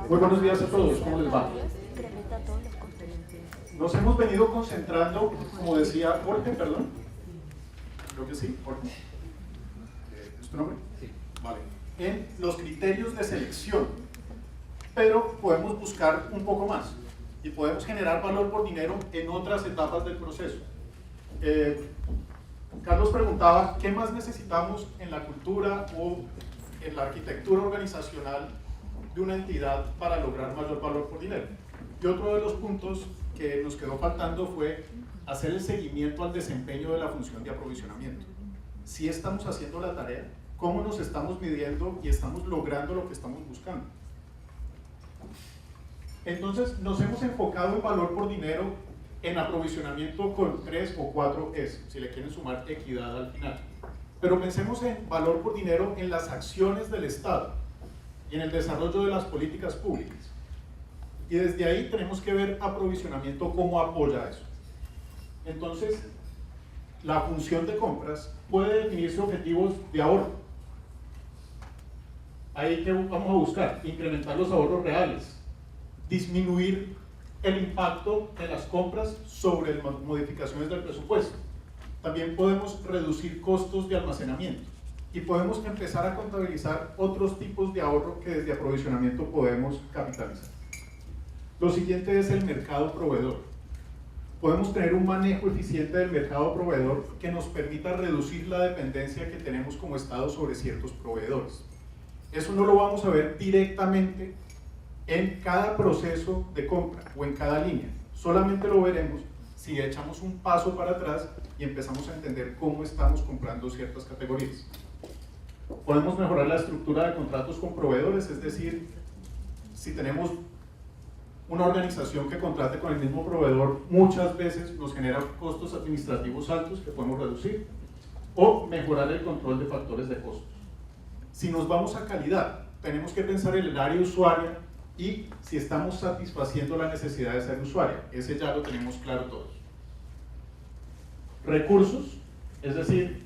Muy buenos días a todos, ¿cómo les va? Nos hemos venido concentrando, como decía Jorge, perdón. Creo que sí, Jorge. ¿Es tu nombre? Sí. Vale. En los criterios de selección, pero podemos buscar un poco más y podemos generar valor por dinero en otras etapas del proceso. Carlos preguntaba, ¿qué más necesitamos en la cultura o en la arquitectura organizacional de una entidad para lograr mayor valor por dinero? Y otro de los puntos que nos quedó faltando fue hacer el seguimiento al desempeño de la función de aprovisionamiento. Si estamos haciendo la tarea, cómo nos estamos midiendo y estamos logrando lo que estamos buscando. Entonces nos hemos enfocado en valor por dinero en aprovisionamiento con 3 o 4 S, si le quieren sumar equidad al final. Pero pensemos en valor por dinero en las acciones del Estado y en el desarrollo de las políticas públicas. Y desde ahí tenemos que ver aprovisionamiento cómo apoya eso. Entonces, la función de compras puede definirse objetivos de ahorro. Ahí que vamos a buscar, incrementar los ahorros reales, disminuir el impacto de las compras sobre las modificaciones del presupuesto. También podemos reducir costos de almacenamiento y podemos empezar a contabilizar otros tipos de ahorro que desde aprovisionamiento podemos capitalizar. Lo siguiente es el mercado proveedor. Podemos tener un manejo eficiente del mercado proveedor que nos permita reducir la dependencia que tenemos como Estado sobre ciertos proveedores. Eso no lo vamos a ver directamente en cada proceso de compra o en cada línea. Solamente lo veremos si echamos un paso para atrás y empezamos a entender cómo estamos comprando ciertas categorías. Podemos mejorar la estructura de contratos con proveedores, es decir, si tenemos una organización que contrate con el mismo proveedor, muchas veces nos genera costos administrativos altos que podemos reducir, o mejorar el control de factores de costos. Si nos vamos a calidad, tenemos que pensar en el área usuaria y si estamos satisfaciendo la necesidad de ser usuaria. Ese ya lo tenemos claro todos. Recursos, es decir,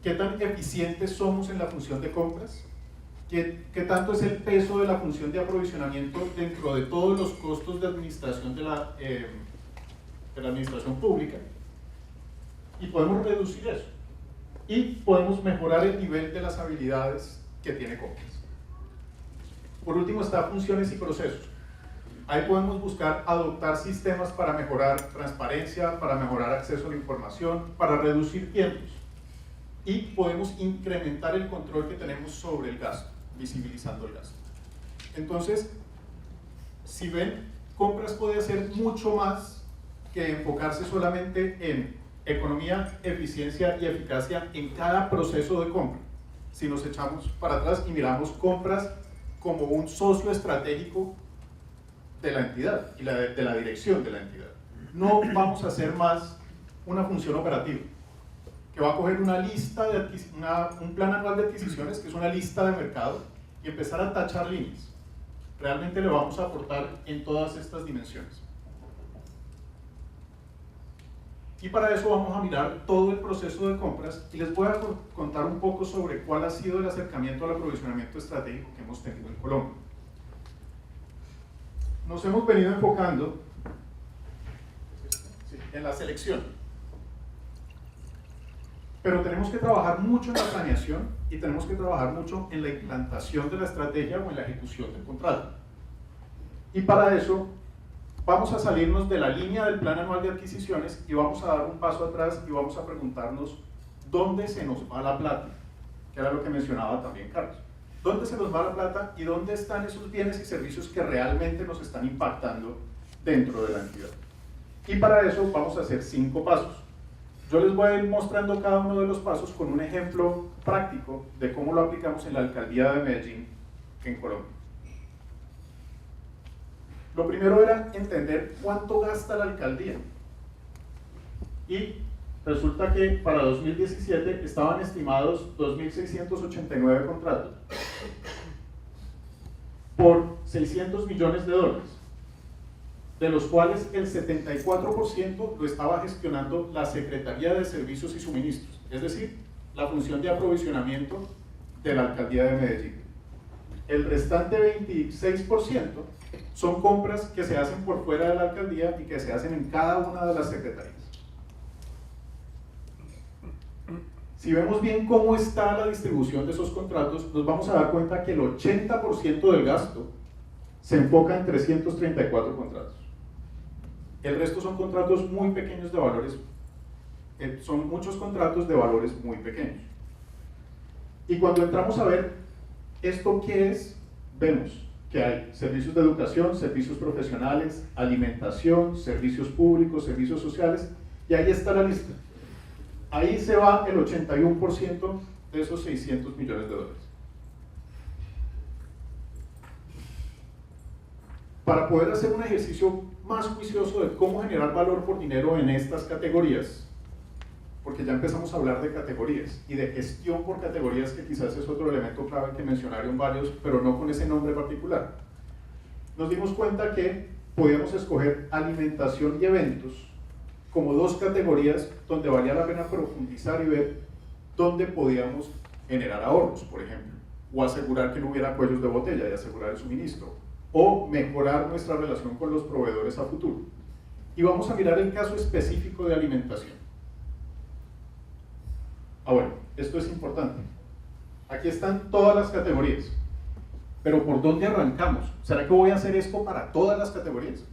qué tan eficientes somos en la función de compras, qué tanto es el peso de la función de aprovisionamiento dentro de todos los costos de administración de la administración pública, y podemos reducir eso y podemos mejorar el nivel de las habilidades que tiene compras. Por último está funciones y procesos. Ahí podemos buscar adoptar sistemas para mejorar transparencia, para mejorar acceso a la información, para reducir tiempos, y podemos incrementar el control que tenemos sobre el gasto, visibilizando el gasto. Entonces, si ven, compras puede hacer mucho más que enfocarse solamente en economía, eficiencia y eficacia en cada proceso de compra. Si nos echamos para atrás y miramos compras como un socio estratégico de la entidad y de la dirección de la entidad. No vamos a hacer más una función operativa que va a coger una lista de un plan anual de adquisiciones, que es una lista de mercado, y empezar a tachar líneas. Realmente le vamos a aportar en todas estas dimensiones. Y para eso vamos a mirar todo el proceso de compras y les voy a contar un poco sobre cuál ha sido el acercamiento al aprovisionamiento estratégico que hemos tenido en Colombia. Nos hemos venido enfocando en la selección, pero tenemos que trabajar mucho en la planeación y tenemos que trabajar mucho en la implantación de la estrategia o en la ejecución del contrato. Y para eso vamos a salirnos de la línea del plan anual de adquisiciones y vamos a dar un paso atrás y vamos a preguntarnos dónde se nos va la plata, que era lo que mencionaba también Carlos. ¿Dónde se nos va la plata y dónde están esos bienes y servicios que realmente nos están impactando dentro de la entidad? Y para eso vamos a hacer 5 pasos. Yo les voy a ir mostrando cada uno de los pasos con un ejemplo práctico de cómo lo aplicamos en la alcaldía de Medellín, en Colombia. Lo primero era entender cuánto gasta la alcaldía. Y resulta que para 2017 estaban estimados 2.689 contratos por $600 millones, de los cuales el 74% lo estaba gestionando la Secretaría de Servicios y Suministros, es decir, la función de aprovisionamiento de la alcaldía de Medellín. El restante 26% son compras que se hacen por fuera de la alcaldía y que se hacen en cada una de las secretarías. Si vemos bien cómo está la distribución de esos contratos, nos vamos a dar cuenta que el 80% del gasto se enfoca en 334 contratos. El resto son contratos muy pequeños de valores, son muchos contratos de valores muy pequeños. Y cuando entramos a ver esto qué es, vemos que hay servicios de educación, servicios profesionales, alimentación, servicios públicos, servicios sociales, y ahí está la lista. Ahí se va el 81% de esos 600 millones de dólares. Para poder hacer un ejercicio más juicioso de cómo generar valor por dinero en estas categorías, porque ya empezamos a hablar de categorías y de gestión por categorías, que quizás es otro elemento clave que mencionaron varios, pero no con ese nombre particular. Nos dimos cuenta que podíamos escoger alimentación y eventos como dos categorías donde valía la pena profundizar y ver dónde podíamos generar ahorros, por ejemplo, o asegurar que no hubiera cuellos de botella y asegurar el suministro, o mejorar nuestra relación con los proveedores a futuro. Y vamos a mirar el caso específico de alimentación. Bueno, esto es importante. Aquí están todas las categorías, pero ¿por dónde arrancamos? ¿Será que voy a hacer esto para todas las categorías?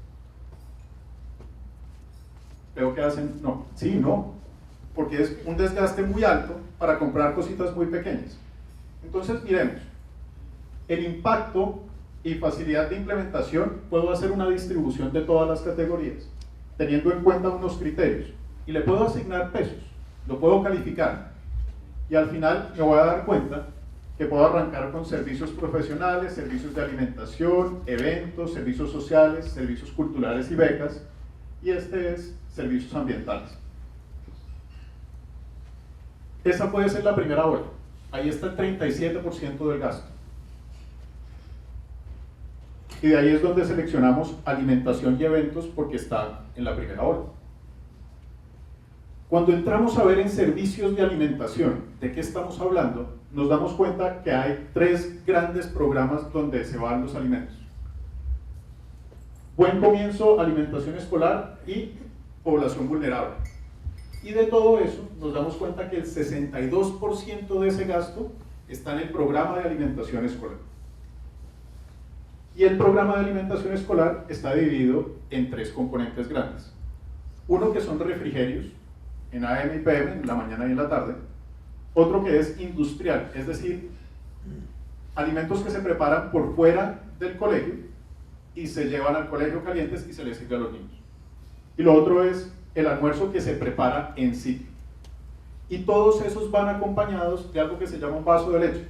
Veo que hacen, no, sí, no, porque es un desgaste muy alto para comprar cositas muy pequeñas. Entonces miremos, el impacto y facilidad de implementación. Puedo hacer una distribución de todas las categorías, teniendo en cuenta unos criterios, y le puedo asignar pesos, lo puedo calificar, y al final me voy a dar cuenta que puedo arrancar con servicios profesionales, servicios de alimentación, eventos, servicios sociales, servicios culturales y becas, y este es servicios ambientales. Esa puede ser la primera ola. Ahí está el 37% del gasto. Y de ahí es donde seleccionamos alimentación y eventos, porque está en la primera ola. Cuando entramos a ver en servicios de alimentación de qué estamos hablando, nos damos cuenta que hay tres grandes programas donde se van los alimentos. Buen Comienzo, alimentación escolar y población vulnerable. Y de todo eso nos damos cuenta que el 62% de ese gasto está en el programa de alimentación escolar. Y el programa de alimentación escolar está dividido en tres componentes grandes. Uno que son refrigerios, en AM y PM, en la mañana y en la tarde. Otro que es industrial, es decir, alimentos que se preparan por fuera del colegio y se llevan al colegio calientes y se les sirve a los niños. Y lo otro es el almuerzo que se prepara en sitio. Y todos esos van acompañados de algo que se llama un vaso de leche,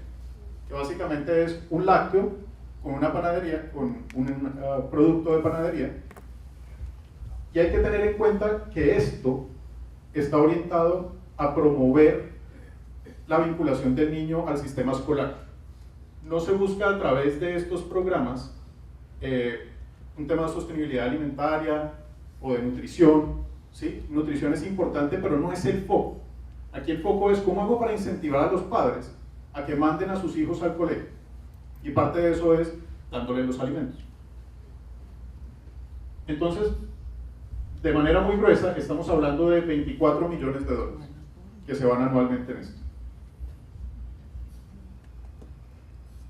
que básicamente es un lácteo con una panadería, con un producto de panadería. Y hay que tener en cuenta que esto está orientado a promover la vinculación del niño al sistema escolar. No se busca a través de estos programas un tema de sostenibilidad alimentaria o de nutrición, ¿sí? Nutrición es importante, pero no es el foco. Aquí el foco es cómo hago para incentivar a los padres a que manden a sus hijos al colegio. Y parte de eso es dándole los alimentos. Entonces, de manera muy gruesa, estamos hablando de 24 millones de dólares que se van anualmente en esto.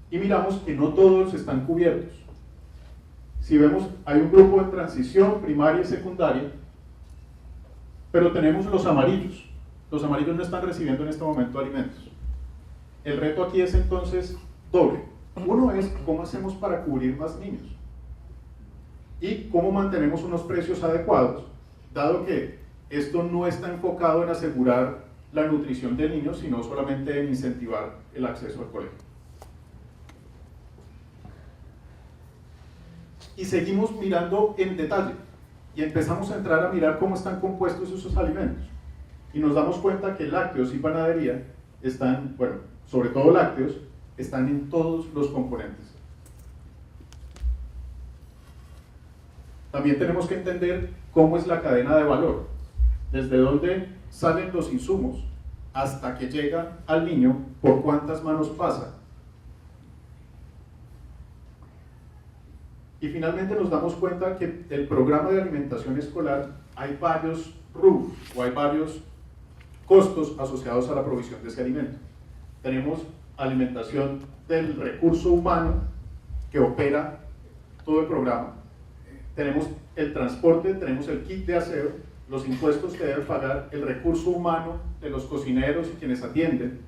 Y miramos que no todos están cubiertos. Si vemos, hay un grupo en transición, primaria y secundaria, pero tenemos los amarillos. Los amarillos no están recibiendo en este momento alimentos. El reto aquí es entonces doble. Uno es cómo hacemos para cubrir más niños y cómo mantenemos unos precios adecuados, dado que esto no está enfocado en asegurar la nutrición del niño, sino solamente en incentivar el acceso al colegio. Y seguimos mirando en detalle y empezamos a entrar a mirar cómo están compuestos esos alimentos. Y nos damos cuenta que lácteos y panadería están, bueno, sobre todo lácteos, están en todos los componentes. También tenemos que entender cómo es la cadena de valor, desde dónde salen los insumos hasta que llega al niño, por cuántas manos pasa. Y finalmente nos damos cuenta que el programa de alimentación escolar hay varios rubros o hay varios costos asociados a la provisión de ese alimento. Tenemos alimentación del recurso humano que opera todo el programa, tenemos el transporte, tenemos el kit de aseo, los impuestos que debe pagar el recurso humano de los cocineros y quienes atienden,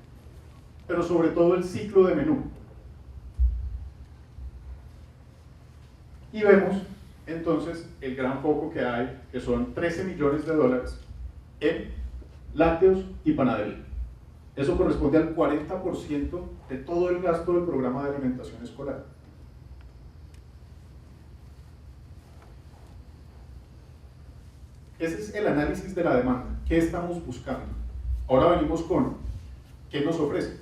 pero sobre todo el ciclo de menú. Y vemos entonces el gran foco que hay, que son 13 millones de dólares en lácteos y panadería. Eso corresponde al 40% de todo el gasto del programa de alimentación escolar. Ese es el análisis de la demanda. ¿Qué estamos buscando? Ahora venimos con ¿qué nos ofrece?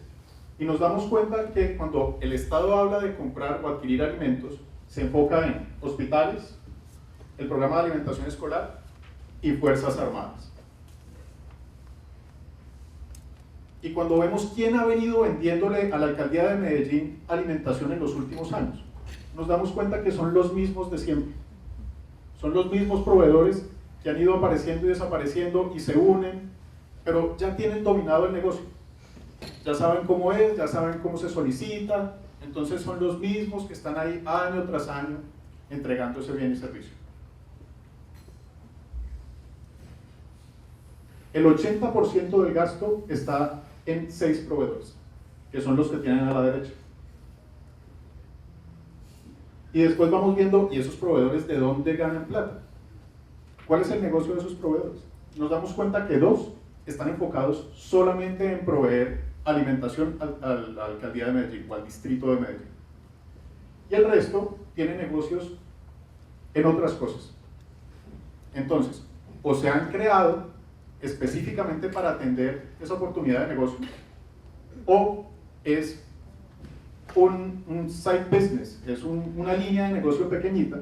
Y nos damos cuenta que cuando el Estado habla de comprar o adquirir alimentos, se enfoca en hospitales, el programa de alimentación escolar y Fuerzas Armadas. Y cuando vemos quién ha venido vendiéndole a la alcaldía de Medellín alimentación en los últimos años, nos damos cuenta que son los mismos de siempre. Son los mismos proveedores que han ido apareciendo y desapareciendo y se unen, pero ya tienen dominado el negocio. Ya saben cómo es, ya saben cómo se solicita, entonces son los mismos que están ahí año tras año entregando ese bien y servicio. El 80% del gasto está en 6 proveedores, que son los que tienen a la derecha. Y después vamos viendo, ¿y esos proveedores de dónde ganan plata? ¿Cuál es el negocio de esos proveedores? Nos damos cuenta que 2 están enfocados solamente en proveer alimentación a la alcaldía de Medellín o al distrito de Medellín. Y el resto tiene negocios en otras cosas. Entonces, o se han creado específicamente para atender esa oportunidad de negocio, o es un side business, es una línea de negocio pequeñita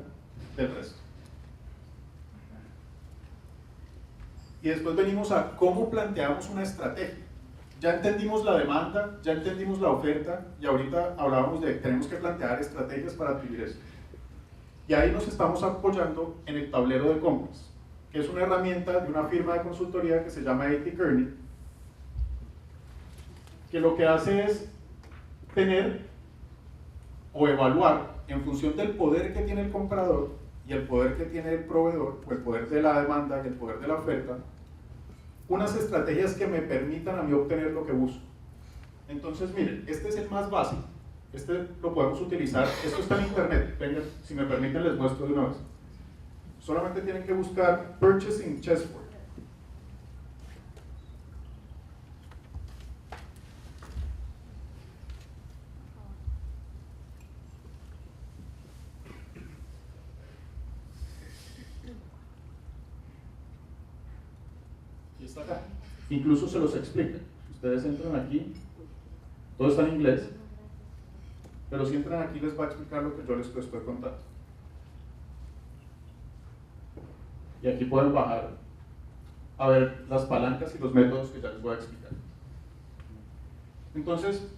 del resto. Y después venimos a cómo planteamos una estrategia. Ya entendimos la demanda, ya entendimos la oferta, y ahorita hablábamos de que tenemos que plantear estrategias para adquirir esto. Y ahí nos estamos apoyando en el tablero de compras, que es una herramienta de una firma de consultoría que se llama A.T. Kearney, que lo que hace es tener o evaluar en función del poder que tiene el comprador y el poder que tiene el proveedor, o el poder de la demanda y el poder de la oferta, unas estrategias que me permitan a mí obtener lo que busco. Entonces, miren, este es el más básico, este lo podemos utilizar, esto está en internet, vengan, si me permiten les muestro de una vez. Solamente tienen que buscar Purchasing Chessboard. Y está acá. Incluso se los explica. Ustedes entran aquí, todo está en inglés, pero si entran aquí les va a explicar lo que yo les estoy contando. Y aquí pueden bajar a ver las palancas y los métodos que ya les voy a explicar. Entonces,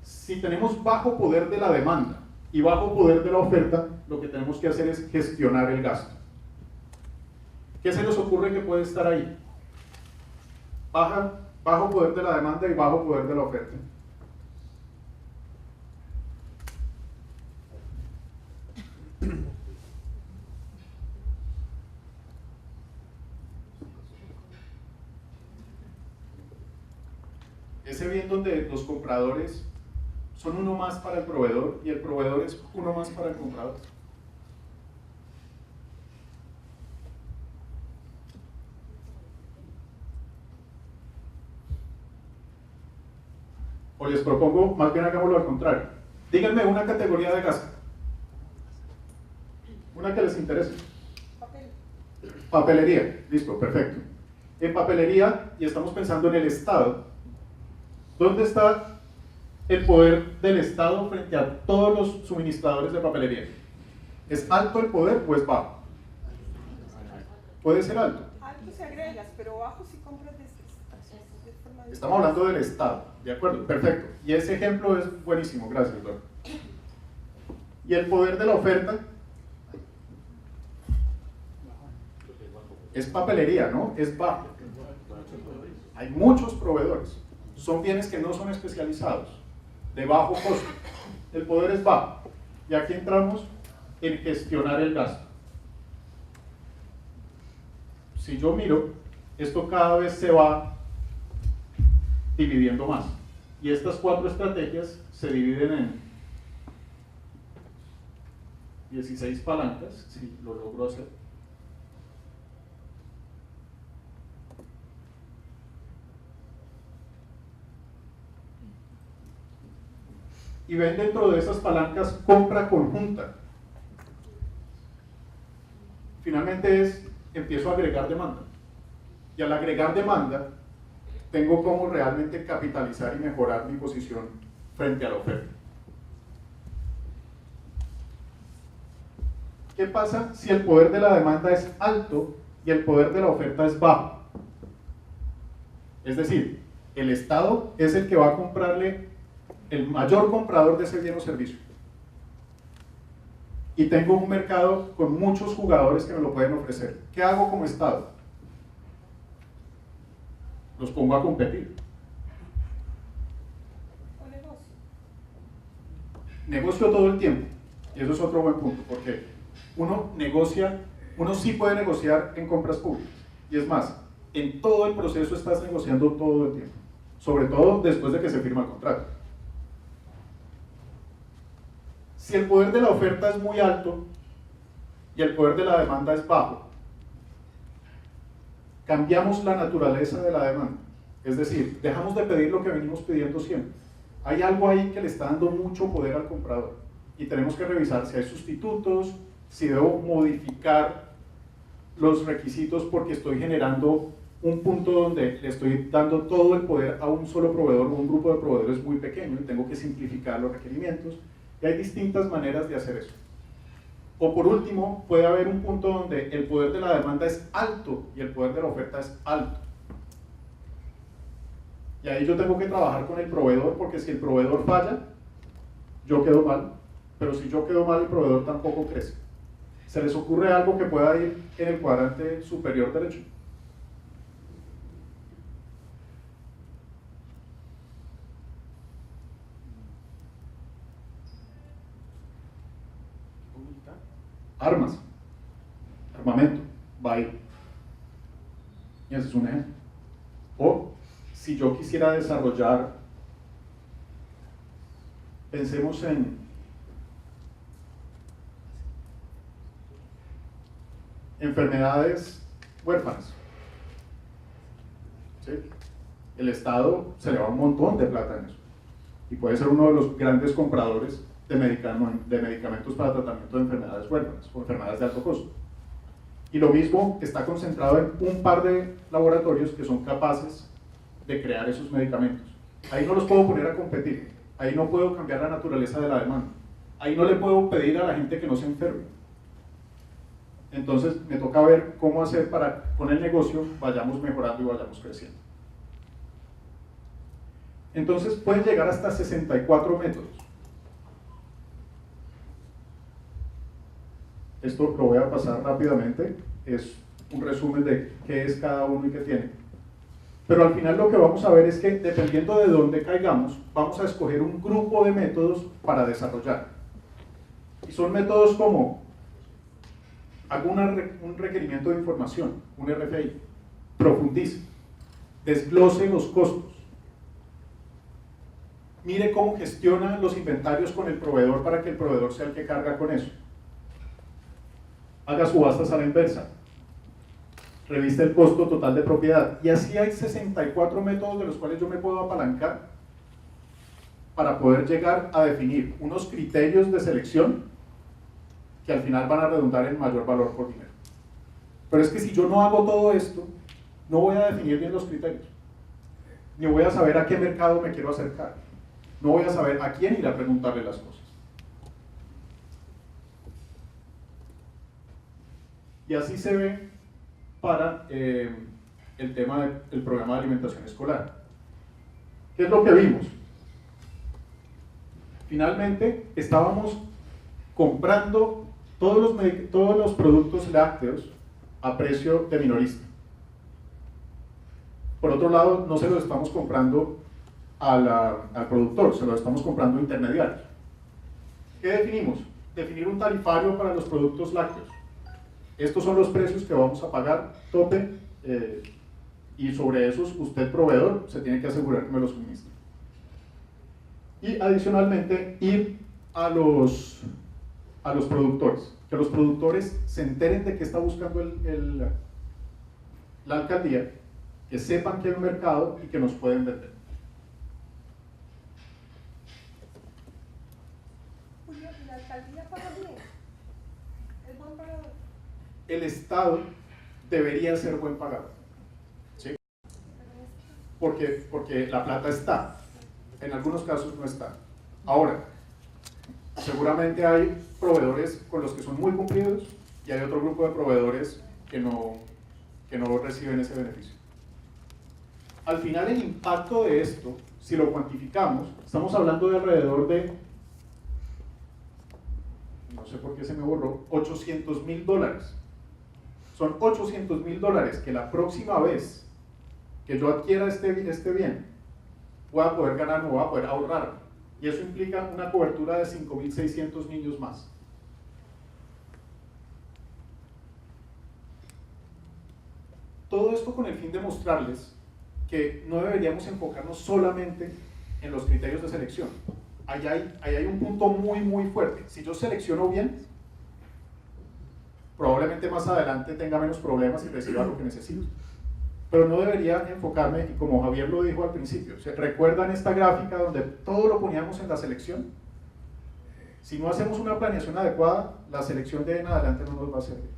si tenemos bajo poder de la demanda y bajo poder de la oferta, lo que tenemos que hacer es gestionar el gasto. ¿Qué se les ocurre que puede estar ahí? Bajo poder de la demanda y bajo poder de la oferta. Ese bien donde los compradores son uno más para el proveedor y el proveedor es uno más para el comprador. O les propongo, más bien hagámoslo al contrario. Díganme una categoría de gasto. Una que les interese. Papelería, listo, perfecto. En papelería, y estamos pensando en el Estado, ¿dónde está el poder del Estado frente a todos los suministradores de papelería? ¿Es alto el poder o es bajo? Puede ser alto. Alto si agregas, pero bajo si compras de forma de... Estamos hablando del Estado, ¿de acuerdo? Perfecto. Y ese ejemplo es buenísimo, gracias, doctor. Y el poder de la oferta es papelería, ¿no? Es bajo. Hay muchos proveedores. Son bienes que no son especializados, de bajo costo. El poder es bajo. Y aquí entramos en gestionar el gasto. Si yo miro, esto cada vez se va dividiendo más. Y estas 4 estrategias se dividen en 16 palancas, si lo logro hacer. Y ven dentro de esas palancas compra conjunta. Finalmente empiezo a agregar demanda. Y al agregar demanda, tengo cómo realmente capitalizar y mejorar mi posición frente a la oferta. ¿Qué pasa si el poder de la demanda es alto y el poder de la oferta es bajo? Es decir, el Estado es el que va a comprarle el mayor comprador de ese bien o servicio. Y tengo un mercado con muchos jugadores que me lo pueden ofrecer. ¿Qué hago como Estado? Los pongo a competir. O negocio. Negocio todo el tiempo. Y eso es otro buen punto, porque uno sí puede negociar en compras públicas. Y es más, en todo el proceso estás negociando todo el tiempo. Sobre todo después de que se firma el contrato. Si el poder de la oferta es muy alto y el poder de la demanda es bajo, cambiamos la naturaleza de la demanda. Es decir, dejamos de pedir lo que venimos pidiendo siempre. Hay algo ahí que le está dando mucho poder al comprador y tenemos que revisar si hay sustitutos, si debo modificar los requisitos porque estoy generando un punto donde le estoy dando todo el poder a un solo proveedor o un grupo de proveedores muy pequeño y tengo que simplificar los requerimientos. Y hay distintas maneras de hacer eso. O por último, puede haber un punto donde el poder de la demanda es alto y el poder de la oferta es alto. Y ahí yo tengo que trabajar con el proveedor, porque si el proveedor falla, yo quedo mal, pero si yo quedo mal, el proveedor tampoco crece. ¿Se les ocurre algo que pueda ir en el cuadrante superior derecho? Armas, armamento, va ahí. Y ese es un ejemplo. O si yo quisiera desarrollar, pensemos en enfermedades huérfanas. ¿Sí? El Estado se le va un montón de plata en eso. Y puede ser uno de los grandes compradores de medicamentos para tratamiento de enfermedades huérfanas o enfermedades de alto costo. Y lo mismo está concentrado en un par de laboratorios que son capaces de crear esos medicamentos. Ahí no los puedo poner a competir, ahí no puedo cambiar la naturaleza de la demanda, ahí no le puedo pedir a la gente que no se enferme. Entonces me toca ver cómo hacer para que con el negocio vayamos mejorando y vayamos creciendo. Entonces pueden llegar hasta 64 métodos. Esto lo voy a pasar rápidamente, es un resumen de qué es cada uno y qué tiene. Pero al final lo que vamos a ver es que dependiendo de dónde caigamos, vamos a escoger un grupo de métodos para desarrollar. Y son métodos como, hago un requerimiento de información, un RFI, profundice, desglose los costos, mire cómo gestiona los inventarios con el proveedor para que el proveedor sea el que carga con eso. Haga subastas a la inversa, reviste el costo total de propiedad. Y así hay 64 métodos de los cuales yo me puedo apalancar para poder llegar a definir unos criterios de selección que al final van a redundar en mayor valor por dinero. Pero es que si yo no hago todo esto, no voy a definir bien los criterios, ni voy a saber a qué mercado me quiero acercar, no voy a saber a quién ir a preguntarle las cosas. Y así se ve para el tema del programa de alimentación escolar. ¿Qué es lo que vimos? Finalmente estábamos comprando todos los productos lácteos a precio de minorista. Por otro lado, no se los estamos comprando al productor, se los estamos comprando a intermediarios. ¿Qué definimos? Definir un tarifario para los productos lácteos. Estos son los precios que vamos a pagar, tope, y sobre esos usted, proveedor, se tiene que asegurar que me los suministre. Y adicionalmente, ir a los productores, que los productores se enteren de qué está buscando la alcaldía, que sepan que hay un mercado y que nos pueden vender. Julio, ¿y la alcaldía paga bien? ¿Es buen pagador? El Estado debería ser buen pagador, ¿sí? Porque la plata está, en algunos casos no está. Ahora, seguramente hay proveedores con los que son muy cumplidos y hay otro grupo de proveedores que no reciben ese beneficio. Al final, el impacto de esto, si lo cuantificamos, estamos hablando de alrededor de, no sé por qué se me borró, $800.000. Son $800.000 que la próxima vez que yo adquiera este bien, voy a poder ganar, no voy a poder ahorrar. Y eso implica una cobertura de 5.600 niños más. Todo esto con el fin de mostrarles que no deberíamos enfocarnos solamente en los criterios de selección. Ahí hay un punto muy, muy fuerte. Si yo selecciono bien, probablemente más adelante tenga menos problemas y reciba lo que necesito. Pero no debería enfocarme, y como Javier lo dijo al principio, ¿se recuerdan esta gráfica donde todo lo poníamos en la selección? Si no hacemos una planeación adecuada, la selección de ahí en adelante no nos va a servir.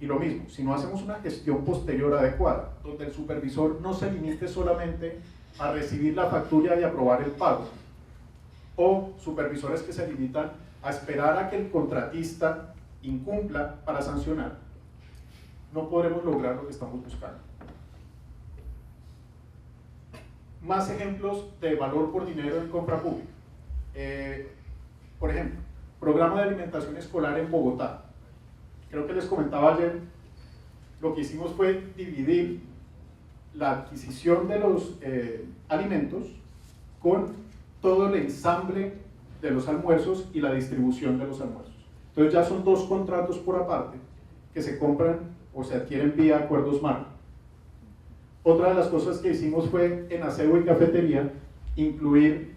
Y lo mismo, si no hacemos una gestión posterior adecuada, donde el supervisor no se limite solamente a recibir la factura y aprobar el pago, o supervisores que se limitan a esperar a que el contratista incumpla para sancionar, no podremos lograr lo que estamos buscando. Más ejemplos de valor por dinero en compra pública. Por ejemplo, programa de alimentación escolar en Bogotá. Creo que les comentaba ayer, lo que hicimos fue dividir la adquisición de los alimentos con todo el ensamble de los almuerzos y la distribución de los almuerzos. Entonces ya son dos contratos por aparte que se compran o se adquieren vía acuerdos marco. Otra de las cosas que hicimos fue en aseo y cafetería incluir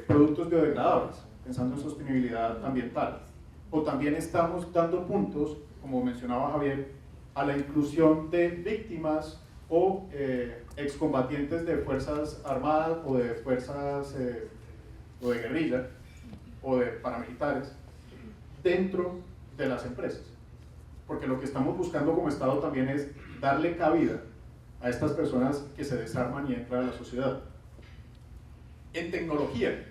productos biodegradables, pensando en sostenibilidad ambiental. O también estamos dando puntos, como mencionaba Javier, a la inclusión de víctimas o excombatientes de fuerzas armadas o de fuerzas o de guerrilla o de paramilitares dentro de las empresas. Porque lo que estamos buscando como Estado también es darle cabida a estas personas que se desarman y entran a la sociedad. En tecnología,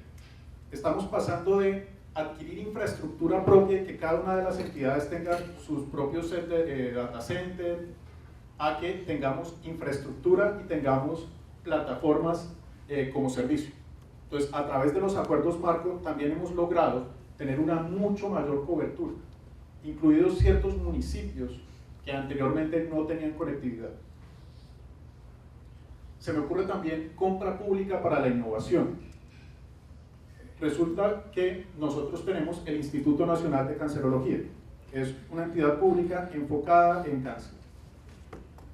estamos pasando de adquirir infraestructura propia y que cada una de las entidades tenga sus propios data centers, a que tengamos infraestructura y tengamos plataformas como servicio. Entonces, a través de los acuerdos marco también hemos logrado tener una mucho mayor cobertura, incluidos ciertos municipios que anteriormente no tenían conectividad. Se me ocurre también compra pública para la innovación. Resulta que nosotros tenemos el Instituto Nacional de Cancerología, es una entidad pública enfocada en cáncer.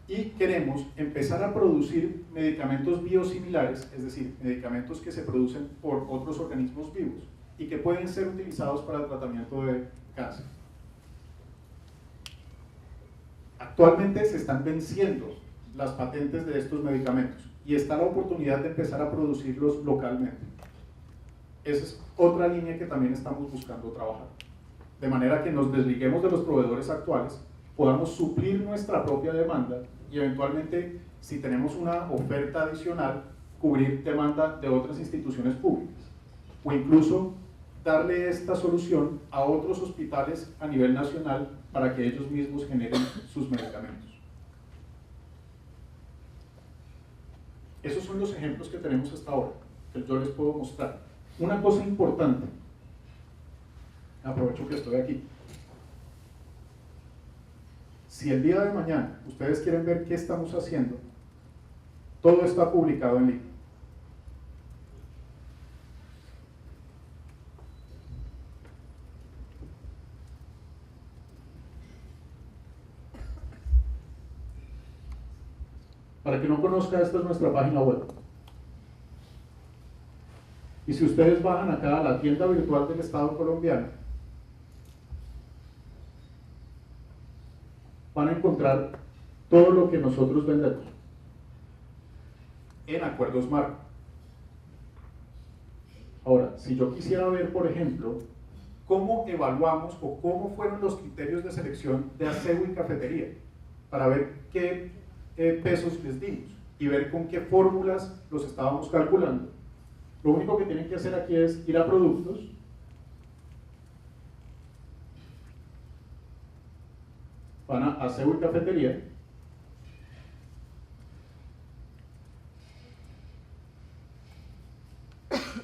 Y queremos empezar a producir medicamentos biosimilares, es decir, medicamentos que se producen por otros organismos vivos y que pueden ser utilizados para el tratamiento de cáncer. Actualmente se están venciendo las patentes de estos medicamentos y está la oportunidad de empezar a producirlos localmente. Esa es otra línea que también estamos buscando trabajar. De manera que nos desliguemos de los proveedores actuales, podamos suplir nuestra propia demanda y eventualmente, si tenemos una oferta adicional, cubrir demanda de otras instituciones públicas. O incluso darle esta solución a otros hospitales a nivel nacional para que ellos mismos generen sus medicamentos. Esos son los ejemplos que tenemos hasta ahora, que yo les puedo mostrar. Una cosa importante, aprovecho que estoy aquí. Si el día de mañana ustedes quieren ver qué estamos haciendo, todo está publicado en línea. Para que no conozca, esta es nuestra página web. Y si ustedes bajan acá a la tienda virtual del Estado colombiano, van a encontrar todo lo que nosotros vendemos en acuerdos marco. Ahora, si yo quisiera ver, por ejemplo, cómo evaluamos o cómo fueron los criterios de selección de aseo y cafetería, para ver qué pesos les dimos y ver con qué fórmulas los estábamos calculando, lo único que tienen que hacer aquí es ir a productos, van a aseo y cafetería,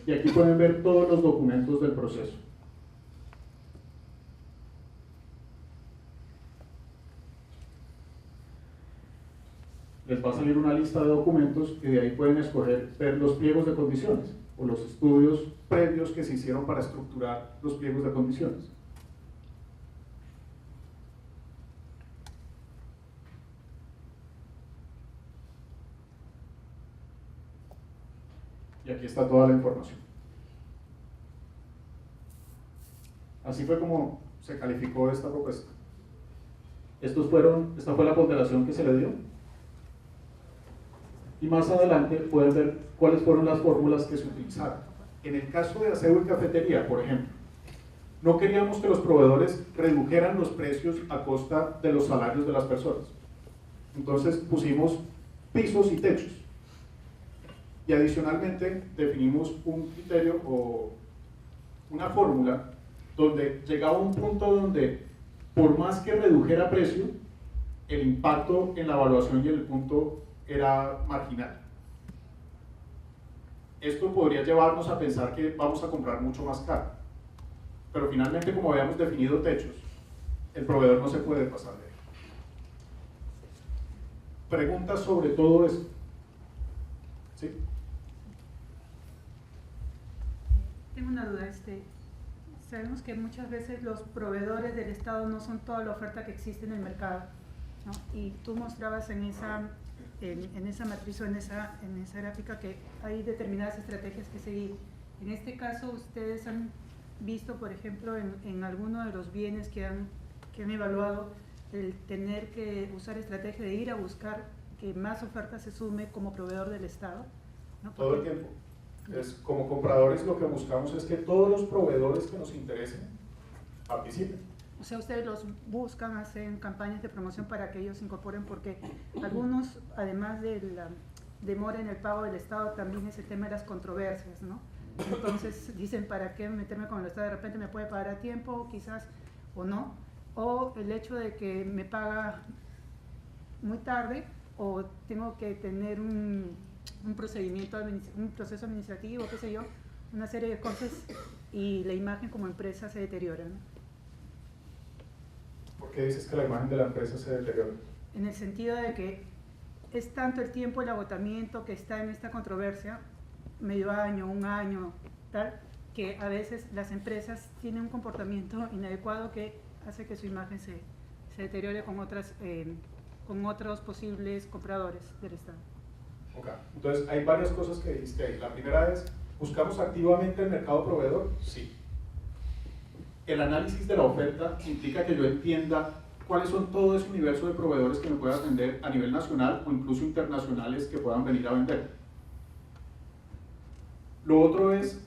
y aquí pueden ver todos los documentos del proceso. Les va a salir una lista de documentos y de ahí pueden escoger ver los pliegos de condiciones o los estudios previos que se hicieron para estructurar los pliegos de condiciones. Y aquí está toda la información. Así fue como se calificó esta propuesta. Esta fue la ponderación que se le dio. Y más adelante pueden ver cuáles fueron las fórmulas que se utilizaron. En el caso de aseo y cafetería, por ejemplo, no queríamos que los proveedores redujeran los precios a costa de los salarios de las personas. Entonces pusimos pisos y techos. Y adicionalmente definimos un criterio o una fórmula donde llegaba un punto donde, por más que redujera precio, el impacto en la evaluación y en el punto era marginal. Esto podría llevarnos a pensar que vamos a comprar mucho más caro, pero finalmente, como habíamos definido techos, el proveedor no se puede pasar de ahí. Preguntas sobre todo esto. ¿Sí? Tengo una duda. Sabemos que muchas veces los proveedores del Estado no son toda la oferta que existe en el mercado, ¿no? Y tú mostrabas en esa matriz o en esa gráfica que hay determinadas estrategias que seguir. En este caso, ustedes han visto, por ejemplo, en alguno de los bienes que han evaluado, el tener que usar estrategia de ir a buscar que más ofertas se sume como proveedor del Estado, ¿no? Todo el tiempo. Como compradores lo que buscamos es que todos los proveedores que nos interesen participen. O sea, ustedes los buscan, hacen campañas de promoción para que ellos se incorporen, porque algunos, además de la demora en el pago del Estado, también es el tema de las controversias, ¿no? Entonces dicen, ¿para qué meterme con el Estado? De repente me puede pagar a tiempo, quizás, o no. O el hecho de que me paga muy tarde, o tengo que tener un procedimiento, un proceso administrativo, qué sé yo, una serie de cosas, y la imagen como empresa se deteriora, ¿no? ¿Por qué dices que la imagen de la empresa se deteriora? En el sentido de que es tanto el tiempo, el agotamiento que está en esta controversia, medio año, un año, tal, que a veces las empresas tienen un comportamiento inadecuado que hace que su imagen se deteriore con otros posibles compradores del Estado. Ok, entonces hay varias cosas que dijiste ahí. La primera es, ¿buscamos activamente el mercado proveedor? Sí. El análisis de la oferta implica que yo entienda cuáles son todo ese universo de proveedores que me pueden atender a nivel nacional o incluso internacionales que puedan venir a vender. Lo otro es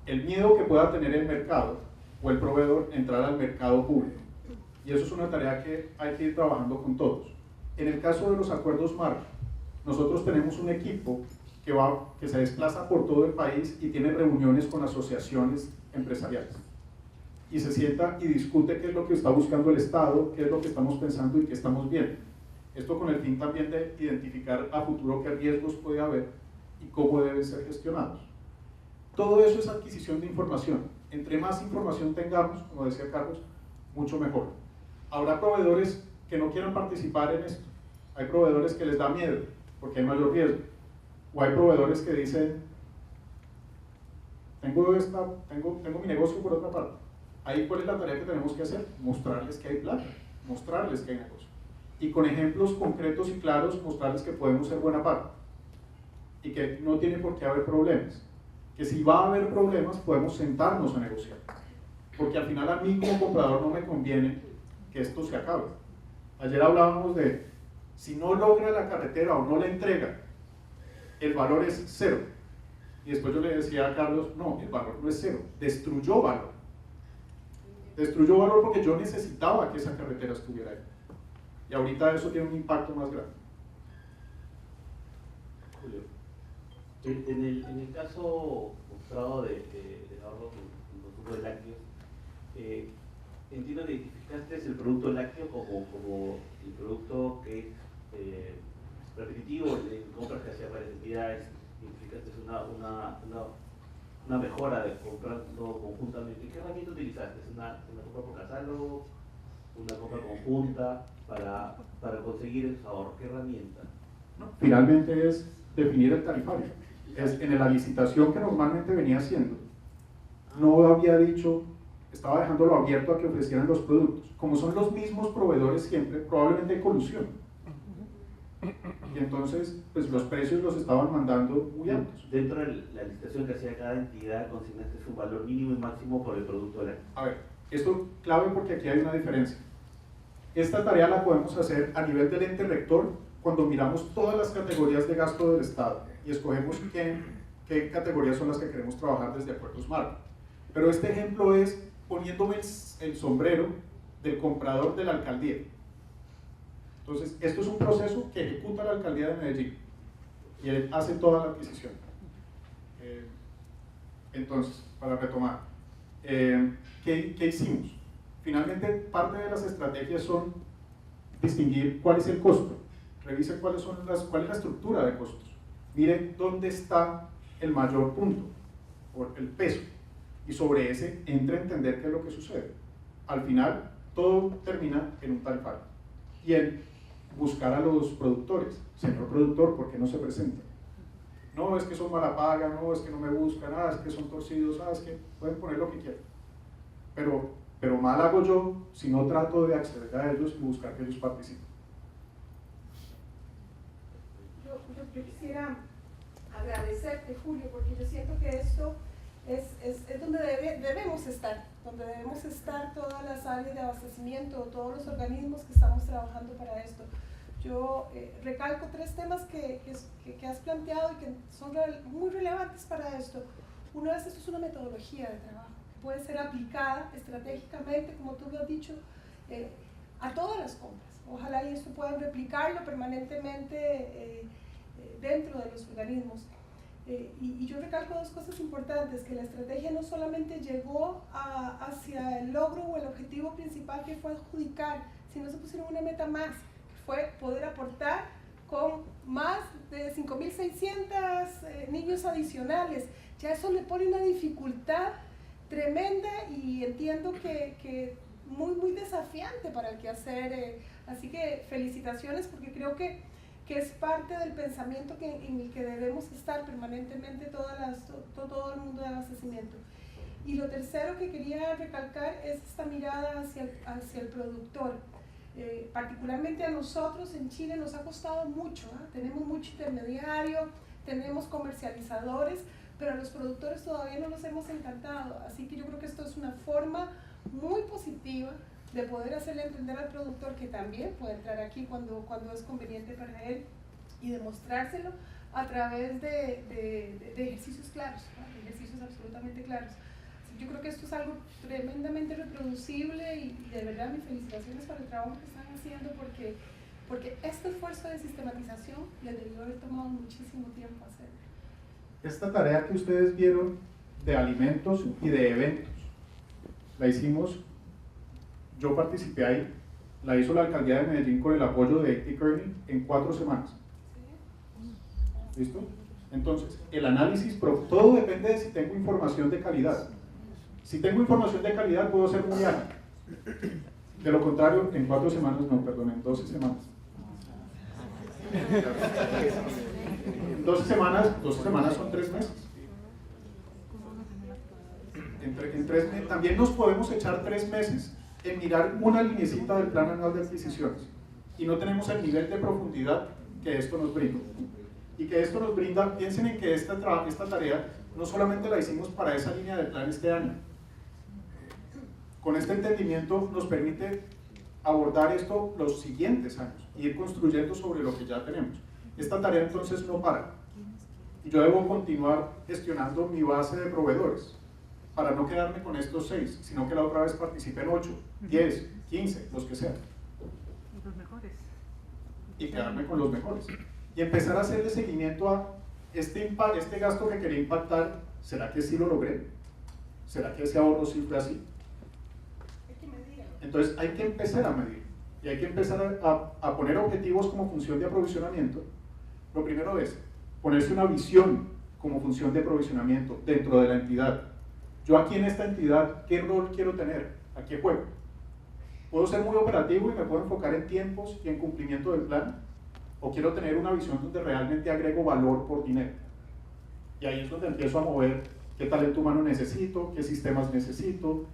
el miedo que pueda tener el mercado o el proveedor entrar al mercado público. Y eso es una tarea que hay que ir trabajando con todos. En el caso de los acuerdos marco, nosotros tenemos un equipo que se desplaza por todo el país y tiene reuniones con asociaciones empresariales. Y se sienta y discute qué es lo que está buscando el Estado, qué es lo que estamos pensando y qué estamos viendo. Esto con el fin también de identificar a futuro qué riesgos puede haber y cómo deben ser gestionados. Todo eso es adquisición de información. Entre más información tengamos, como decía Carlos, mucho mejor. Habrá proveedores que no quieran participar en esto. Hay proveedores que les da miedo porque hay mayor riesgo. O hay proveedores que dicen, tengo mi negocio por otra parte. Ahí, ¿cuál es la tarea que tenemos que hacer? Mostrarles que hay plata, mostrarles que hay negocio. Y con ejemplos concretos y claros, mostrarles que podemos ser buena parte. Y que no tiene por qué haber problemas. Que si va a haber problemas, podemos sentarnos a negociar. Porque al final a mí como comprador no me conviene que esto se acabe. Ayer hablábamos de, si no logra la carretera o no la entrega, el valor es cero. Y después yo le decía a Carlos, no, el valor no es cero, destruyó valor. Destruyó valor porque yo necesitaba que esa carretera estuviera ahí. Y ahorita eso tiene un impacto más grande. Julio, en el caso mostrado de ahorro en consumo de lácteos, entiendo que identificaste el producto lácteo como el producto que es repetitivo en compras que hacía varias entidades, identificaste una mejora de comprando conjuntamente. ¿Qué herramienta utilizaste? ¿Una compra por catálogo? ¿Una compra conjunta para conseguir esos ahorros? ¿Qué herramienta? Finalmente es definir el tarifario. Es en la licitación que normalmente venía haciendo, no había dicho, estaba dejándolo abierto a que ofrecieran los productos. Como son los mismos proveedores siempre, probablemente hay colusión. Y entonces, pues los precios los estaban mandando muy altos. Dentro de la licitación que hacía cada entidad, consignaste un valor mínimo y máximo por el producto lácteo. A ver, esto clave porque aquí hay una diferencia. Esta tarea la podemos hacer a nivel del ente rector cuando miramos todas las categorías de gasto del Estado y escogemos qué categorías son las que queremos trabajar desde acuerdos marco. Pero este ejemplo es poniéndome el sombrero del comprador de la alcaldía. Entonces, esto es un proceso que ejecuta la alcaldía de Medellín y él hace toda la adquisición. Entonces, para retomar, ¿qué hicimos? Finalmente, parte de las estrategias son distinguir cuál es el costo. Revise cuál es la estructura de costos. Mire dónde está el mayor punto, o el peso. Y sobre ese, entre a entender qué es lo que sucede. Al final, todo termina en un tarifario. Y en buscar a los productores. Señor productor, ¿por qué no se presenta? No, es que son mala paga, no, es que no me buscan, es que son torcidos, es que pueden poner lo que quieran. Pero mal hago yo si no trato de acceder a ellos y buscar que ellos participen. Yo quisiera agradecerte, Julio, porque yo siento que esto es donde debemos estar todas las áreas de abastecimiento, todos los organismos que estamos trabajando para esto. Yo recalco tres temas que has planteado y que son muy relevantes para esto. Uno es, esto es una metodología de trabajo que puede ser aplicada estratégicamente, como tú lo has dicho, a todas las compras. Ojalá y esto puedan replicarlo permanentemente dentro de los organismos. Y yo recalco dos cosas importantes, que la estrategia no solamente llegó hacia el logro o el objetivo principal que fue adjudicar, sino se pusieron una meta más, que fue poder aportar con más de 5.600 niños adicionales. Ya eso le pone una dificultad tremenda y entiendo que muy desafiante para el quehacer. Así que felicitaciones, porque creo que es parte del pensamiento en el que debemos estar permanentemente todo el mundo de abastecimiento. Y lo tercero que quería recalcar es esta mirada hacia el productor. Particularmente a nosotros en Chile nos ha costado mucho, tenemos mucho intermediario, tenemos comercializadores, pero a los productores todavía no los hemos encantado. Así que yo creo que esto es una forma muy positiva de poder hacerle entender al productor que también puede entrar aquí cuando es conveniente para él y demostrárselo a través de ejercicios claros, ¿no? Ejercicios absolutamente claros. Yo creo que esto es algo tremendamente reproducible y de verdad mis felicitaciones por el trabajo que están haciendo, porque este esfuerzo de sistematización les debió haber tomado muchísimo tiempo hacer. Esta tarea que ustedes vieron de alimentos y de eventos, la hicimos. Yo participé ahí, la hizo la alcaldía de Medellín con el apoyo de A.T. Kearney en 4 semanas. ¿Listo? Entonces, el análisis, pero todo depende de si tengo información de calidad. Si tengo información de calidad, puedo ser muy ágil. De lo contrario, en 4 semanas, no, perdón, en 12 semanas. 12 semanas son 3 meses. En 3 meses. También nos podemos echar 3 meses en mirar una linecita del plan anual de adquisiciones y no tenemos el nivel de profundidad que esto nos brinda. Y que esto nos brinda, piensen en que esta tarea no solamente la hicimos para esa línea del plan este año. Con este entendimiento nos permite abordar esto los siguientes años y ir construyendo sobre lo que ya tenemos. Esta tarea entonces no para. Y yo debo continuar gestionando mi base de proveedores para no quedarme con estos 6, sino que la otra vez participe en 8, 10, 15, los que sean. Los mejores. Y quedarme con los mejores. Y empezar a hacerle seguimiento a este gasto que quería impactar. ¿Será que sí lo logré? ¿Será que ese ahorro sí fue así? Entonces hay que empezar a medir y hay que empezar a poner objetivos como función de aprovisionamiento. Lo primero es ponerse una visión como función de aprovisionamiento dentro de la entidad. Yo aquí en esta entidad, ¿qué rol quiero tener? ¿A qué juego? ¿Puedo ser muy operativo y me puedo enfocar en tiempos y en cumplimiento del plan? ¿O quiero tener una visión donde realmente agrego valor por dinero? Y ahí es donde empiezo a mover qué talento humano necesito, qué sistemas necesito,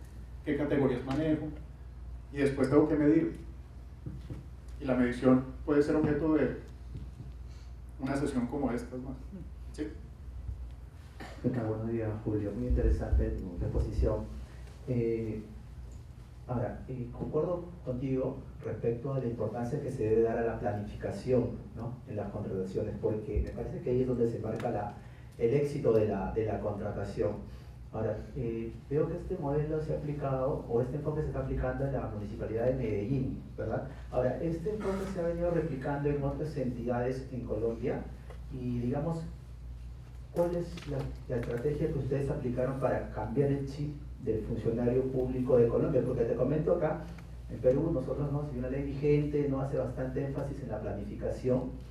qué categorías manejo. Y después tengo que medir. Y la medición puede ser objeto de una sesión como esta, ¿no? ¿Sí? Buenos días, Julio. Muy interesante tu exposición. Ahora, concuerdo contigo respecto a la importancia que se debe dar a la planificación, ¿no?, en las contrataciones, porque me parece que ahí es donde se marca el éxito de la contratación. Ahora, veo que este modelo se ha aplicado, o este enfoque se está aplicando en la Municipalidad de Medellín, ¿verdad? Ahora, este enfoque se ha venido replicando en otras entidades en Colombia y, digamos, ¿cuál es la estrategia que ustedes aplicaron para cambiar el chip del funcionario público de Colombia? Porque te comento acá, en Perú nosotros no, si una ley vigente no hace bastante énfasis en la planificación,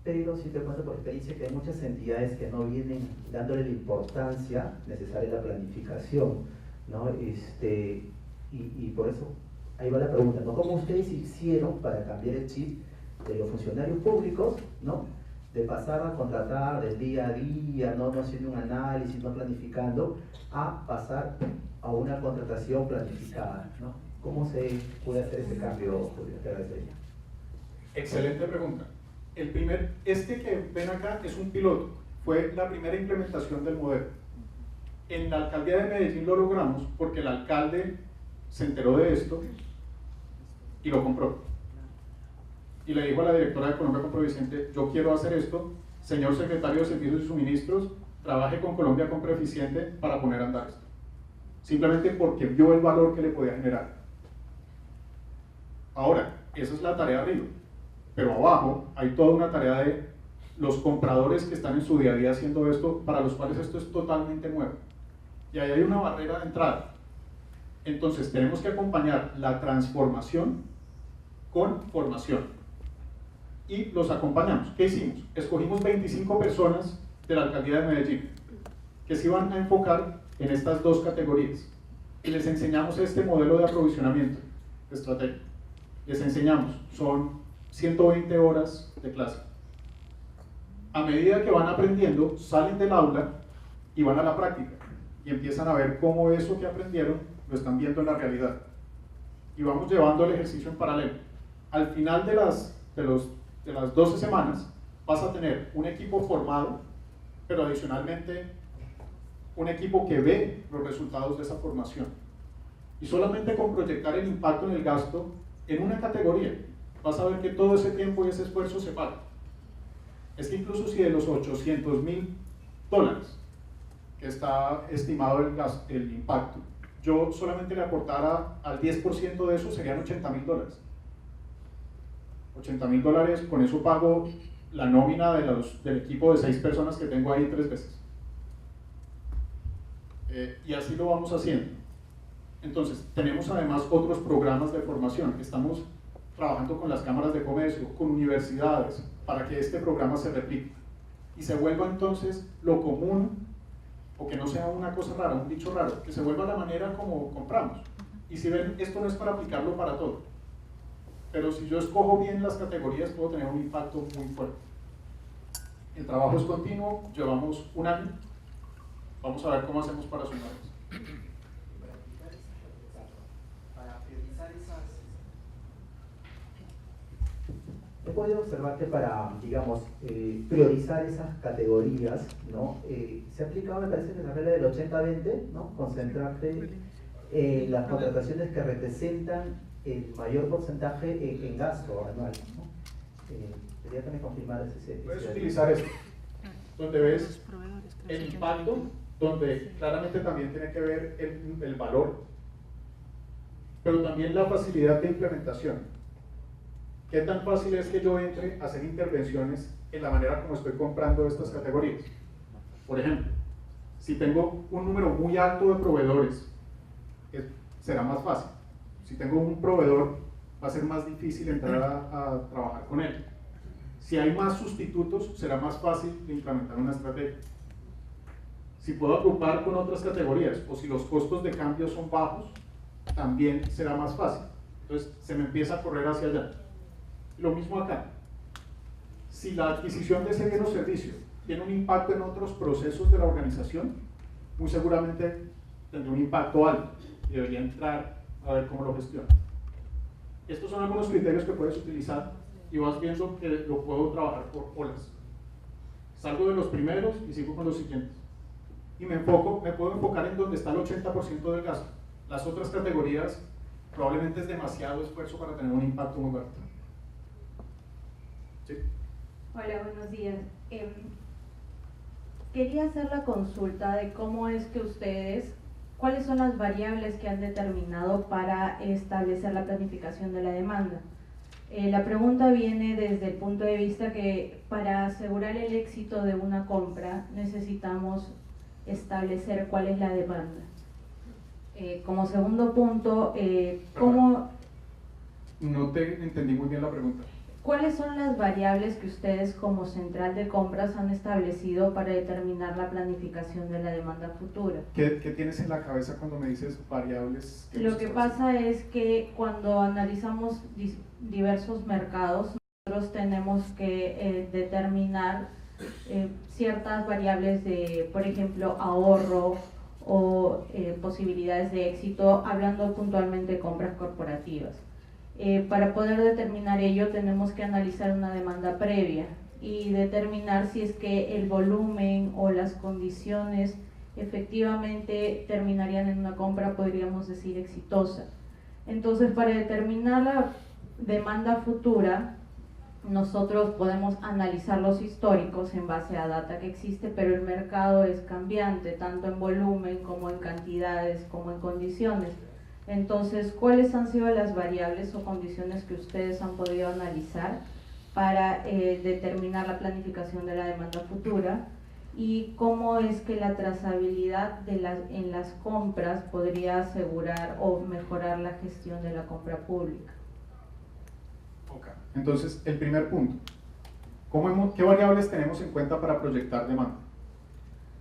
pero sí te cuento por experiencia que hay muchas entidades que no vienen dándole la importancia necesaria a la planificación, ¿no? Y por eso, ahí va la pregunta, ¿no? ¿Cómo ustedes hicieron para cambiar el chip de los funcionarios públicos, ¿no?, de pasar a contratar del día a día, no haciendo un análisis, no planificando, a pasar a una contratación planificada, ¿no? ¿Cómo se puede hacer ese cambio, Julio? Te agradecería. Excelente pregunta. Este que ven acá es un piloto, fue la primera implementación del modelo. En la alcaldía de Medellín lo logramos porque el alcalde se enteró de esto y lo compró. Y le dijo a la directora de Colombia Compra Eficiente: yo quiero hacer esto, señor secretario de Servicios y Suministros, trabaje con Colombia Compra Eficiente para poner a andar esto. Simplemente porque vio el valor que le podía generar. Ahora, esa es la tarea arriba. Pero abajo hay toda una tarea de los compradores que están en su día a día haciendo esto, para los cuales esto es totalmente nuevo. Y ahí hay una barrera de entrada. Entonces tenemos que acompañar la transformación con formación. Y los acompañamos. ¿Qué hicimos? Escogimos 25 personas de la alcaldía de Medellín que se iban a enfocar en estas 2 categorías. Y les enseñamos este modelo de aprovisionamiento estratégico. Les enseñamos, son 120 horas de clase. A medida que van aprendiendo, salen del aula y van a la práctica y empiezan a ver cómo eso que aprendieron lo están viendo en la realidad. Y vamos llevando el ejercicio en paralelo. Al final de las 12 semanas vas a tener un equipo formado, pero adicionalmente un equipo que ve los resultados de esa formación. Y solamente con proyectar el impacto en el gasto en una categoría, vas a ver que todo ese tiempo y ese esfuerzo se paga. Es que incluso si de los $800.000 que está estimado el impacto, yo solamente le aportara al 10% de eso, serían $80.000. $80.000, con eso pago la nómina del equipo de 6 personas que tengo ahí 3 veces. Y así lo vamos haciendo. Entonces, tenemos además otros programas de formación. Estamos trabajando con las cámaras de comercio, con universidades, para que este programa se replique y se vuelva entonces lo común o que no sea una cosa rara, un bicho raro, que se vuelva la manera como compramos. Y si ven, esto no es para aplicarlo para todo, pero si yo escojo bien las categorías puedo tener un impacto muy fuerte. El trabajo es continuo, llevamos un año, vamos a ver cómo hacemos para sumar eso. Para priorizar esas... He podido observar que para, digamos, priorizar esas categorías, ¿no? Se ha aplicado, me parece, que la regla del 80-20, ¿no? Concentrarte en las contrataciones que representan el mayor porcentaje en gasto anual, ¿no? Quería también confirmar ese. Puedes utilizar esto, donde ves el impacto, donde claramente también tiene que ver el valor, pero también la facilidad de implementación. ¿Qué tan fácil es que yo entre a hacer intervenciones en la manera como estoy comprando estas categorías? Por ejemplo, si tengo un número muy alto de proveedores, será más fácil. Si tengo un proveedor, va a ser más difícil entrar a trabajar con él. Si hay más sustitutos, será más fácil de implementar una estrategia. Si puedo agrupar con otras categorías, o si los costos de cambio son bajos, también será más fácil. Entonces, se me empieza a correr hacia allá. Lo mismo acá. Si la adquisición de ese bien o servicio tiene un impacto en otros procesos de la organización, muy seguramente tendrá un impacto alto y debería entrar a ver cómo lo gestiona. Estos son algunos criterios que puedes utilizar y vas viendo que lo puedo trabajar por olas. Salgo de los primeros y sigo con los siguientes. Y me puedo enfocar en donde está el 80% del gasto. Las otras categorías probablemente es demasiado esfuerzo para tener un impacto muy alto. ¿Sí? Hola, buenos días. Quería hacer la consulta de cómo es que ustedes, cuáles son las variables que han determinado para establecer la planificación de la demanda. La pregunta viene desde el punto de vista que para asegurar el éxito de una compra necesitamos establecer cuál es la demanda. Como segundo punto, ¿cómo? No te entendí muy bien la pregunta. ¿Cuáles son las variables que ustedes como central de compras han establecido para determinar la planificación de la demanda futura? ¿Qué tienes en la cabeza cuando me dices variables? Lo que pasa es que cuando analizamos diversos mercados, nosotros tenemos que determinar ciertas variables de, por ejemplo, ahorro o posibilidades de éxito, hablando puntualmente de compras corporativas. Para poder determinar ello tenemos que analizar una demanda previa y determinar si es que el volumen o las condiciones efectivamente terminarían en una compra, podríamos decir, exitosa. Entonces, para determinar la demanda futura, nosotros podemos analizar los históricos en base a data que existe, pero el mercado es cambiante, tanto en volumen como en cantidades, como en condiciones. Entonces, ¿cuáles han sido las variables o condiciones que ustedes han podido analizar para determinar la planificación de la demanda futura? ¿Y cómo es que la trazabilidad en las compras podría asegurar o mejorar la gestión de la compra pública? Ok, entonces el primer punto. ¿Qué variables tenemos en cuenta para proyectar demanda?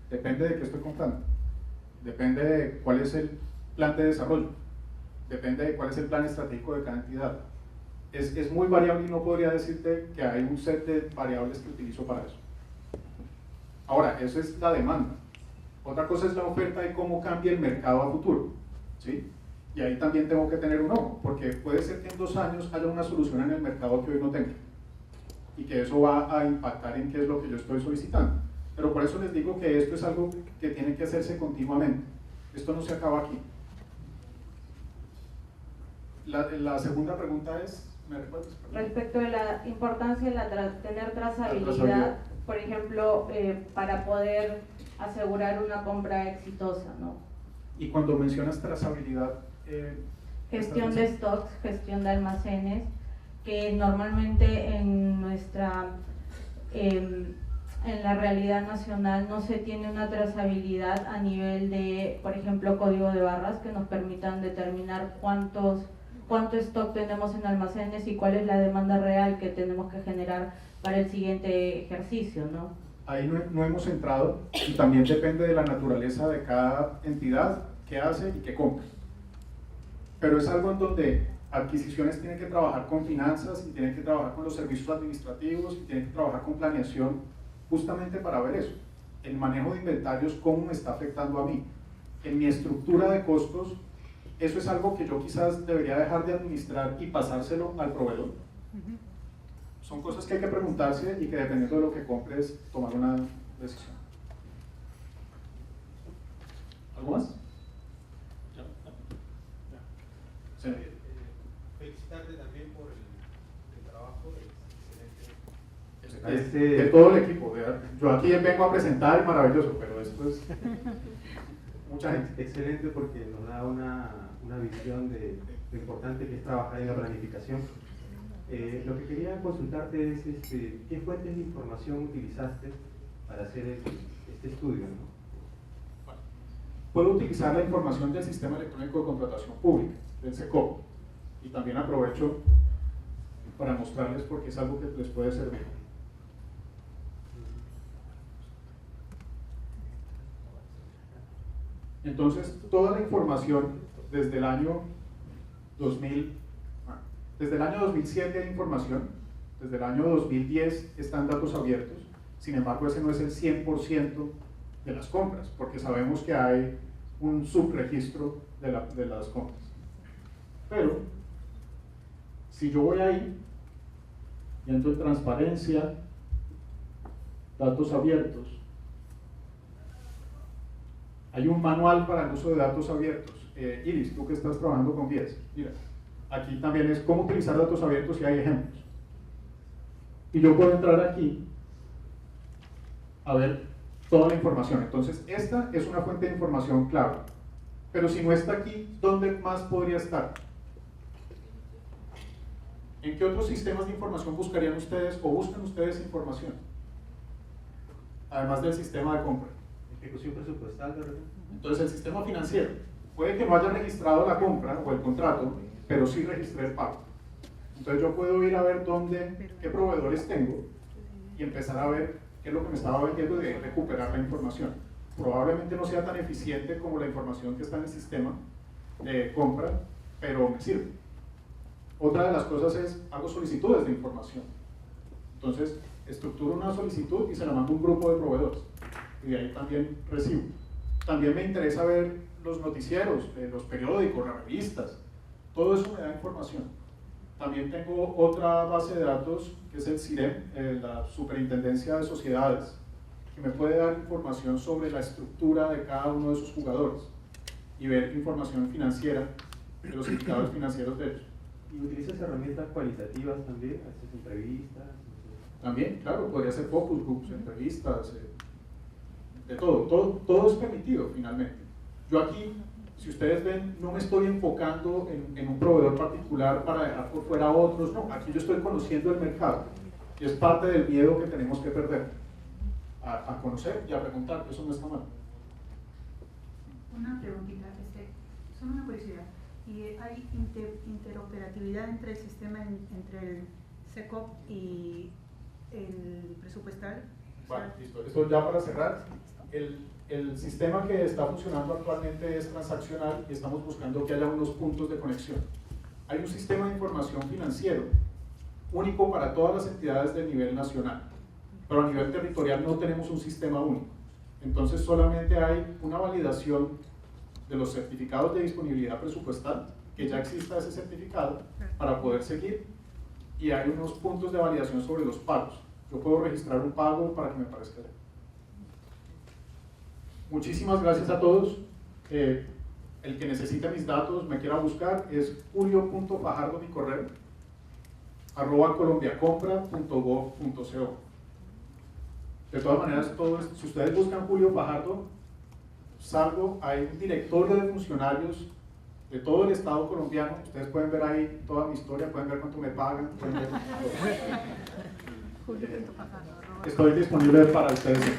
Depende de qué estoy comprando. Depende de cuál es el plan de desarrollo. Depende de cuál es el plan estratégico de cada entidad. Es muy variable y no podría decirte que hay un set de variables que utilizo para eso. Ahora, eso es la demanda. Otra cosa es la oferta y cómo cambia el mercado a futuro, ¿sí? Y ahí también tengo que tener un ojo, porque puede ser que en 2 años haya una solución en el mercado que hoy no tenga. Y que eso va a impactar en qué es lo que yo estoy solicitando. Pero por eso les digo que esto es algo que tiene que hacerse continuamente. Esto no se acaba aquí. La segunda pregunta es, ¿me recuerdas? Respecto a la importancia de tener trazabilidad, por ejemplo, para poder asegurar una compra exitosa, ¿no? Y cuando mencionas trazabilidad... gestión de stocks, gestión de almacenes, que normalmente en la realidad nacional no se tiene una trazabilidad a nivel de, por ejemplo, código de barras que nos permitan determinar cuánto stock tenemos en almacenes y cuál es la demanda real que tenemos que generar para el siguiente ejercicio, ¿no? ahí no hemos entrado, y también depende de la naturaleza de cada entidad, qué hace y qué compra. Pero es algo en donde adquisiciones tienen que trabajar con finanzas y tienen que trabajar con los servicios administrativos y tienen que trabajar con planeación justamente para ver eso. El manejo de inventarios, cómo me está afectando a mí. En mi estructura de costos, eso es algo que yo quizás debería dejar de administrar y pasárselo al proveedor. Son cosas que hay que preguntarse y que dependiendo de lo que compres, tomar una decisión. ¿Algo más? ¿Ya? Sí. Felicitarte también por el trabajo, es excelente. De todo el equipo. Yo aquí vengo a presentar, maravilloso, pero después mucha gente. Excelente porque nos da una visión de lo importante que es trabajar en la planificación. Lo que quería consultarte es qué fuentes de información utilizaste para hacer este estudio, ¿no? Bueno, puedo utilizar la información del Sistema Electrónico de Contratación Pública, del SECOP, y también aprovecho para mostrarles porque es algo que les puede servir. Entonces, toda la información desde el año 2007 hay información, desde el año 2010 están datos abiertos, sin embargo ese no es el 100% de las compras, porque sabemos que hay un subregistro de las compras. Pero, si yo voy ahí, y entro en transparencia, datos abiertos, hay un manual para el uso de datos abiertos. Iris, tú que estás trabajando con BIES, mira, aquí también es cómo utilizar datos abiertos y hay ejemplos. Y yo puedo entrar aquí a ver toda la información. Entonces, esta es una fuente de información clave. Pero si no está aquí, ¿dónde más podría estar? ¿En qué otros sistemas de información buscarían ustedes o buscan ustedes información? Además del sistema de compra. Ejecución presupuestal, ¿verdad? Entonces el sistema financiero puede que no haya registrado la compra o el contrato, pero sí registré el pago. Entonces yo puedo ir a ver qué proveedores tengo y empezar a ver qué es lo que me estaba vendiendo y de recuperar la información. Probablemente no sea tan eficiente como la información que está en el sistema de compra, pero me sirve. Otra de las cosas es, hago solicitudes de información. Entonces estructuro una solicitud y se la mando a un grupo de proveedores. Y de ahí también recibo. También me interesa ver los noticieros, los periódicos, las revistas, todo eso me da información. También tengo otra base de datos que es el CIREM, la Superintendencia de Sociedades, que me puede dar información sobre la estructura de cada uno de sus jugadores y ver información financiera de los indicadores financieros de ellos. ¿Y utilizas herramientas cualitativas también? ¿Haces entrevistas? También, claro, podría ser focus groups, entrevistas, de todo es permitido finalmente. Yo aquí, si ustedes ven, no me estoy enfocando en un proveedor particular para dejar por fuera a otros, no, aquí yo estoy conociendo el mercado y es parte del miedo que tenemos que perder, a conocer y a preguntar, eso no está mal. Una preguntita, solo una curiosidad, ¿y hay interoperatividad entre el sistema, entre el SECOP y el presupuestal? Vale, listo. Esto ya para cerrar. El sistema que está funcionando actualmente es transaccional y estamos buscando que haya unos puntos de conexión. Hay un sistema de información financiero único para todas las entidades del nivel nacional, pero a nivel territorial no tenemos un sistema único. Entonces solamente hay una validación de los certificados de disponibilidad presupuestal, que ya exista ese certificado para poder seguir, y hay unos puntos de validación sobre los pagos. Yo puedo registrar un pago para que me parezca. Muchísimas gracias a todos. El que necesite mis datos, me quiera buscar, es julio.fajardo, mi correo, @colombiacompra.gov.co. De todas maneras, si ustedes buscan Julio Fajardo, hay un directorio de funcionarios de todo el Estado colombiano. Ustedes pueden ver ahí toda mi historia, pueden ver cuánto me pagan. Estoy disponible para ustedes.